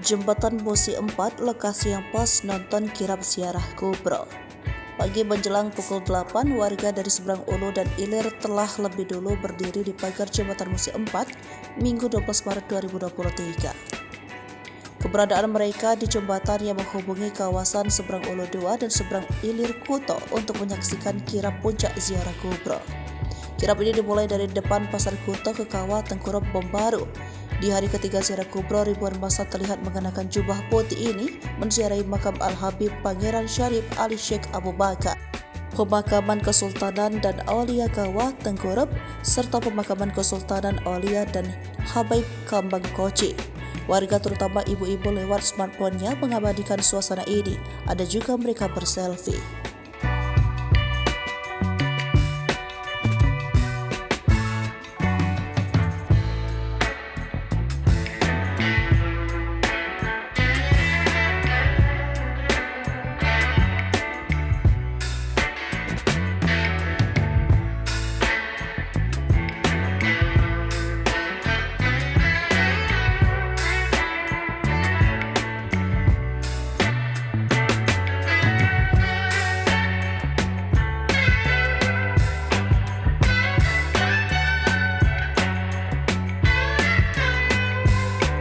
Jembatan Musi 4, lokasi yang pas nonton kirap ziarah kubro. Pagi menjelang pukul 8, warga dari seberang Ulu dan Ilir telah lebih dulu berdiri di pagar Jembatan Musi 4, Minggu 12 Maret 2023. Keberadaan mereka di jembatan yang menghubungi kawasan seberang Ulu 2 dan seberang Ilir Kuto untuk menyaksikan kirap puncak ziarah kubro. Kirap ini dimulai dari depan Pasar Kuto ke Kawah Tengkurap Bom Baru. Di hari ketiga ziarah kubro, ribuan massa terlihat mengenakan jubah putih ini menziarahi makam Al-Habib Pangeran Syarif Ali Sheikh Abu Bakar, pemakaman Kesultanan dan Aulia Kawah Tengkurap, serta pemakaman Kesultanan Aulia dan Habaib Kambang Koci. Warga terutama ibu-ibu lewat smartphone-nya mengabadikan suasana ini. Ada juga mereka berselfie.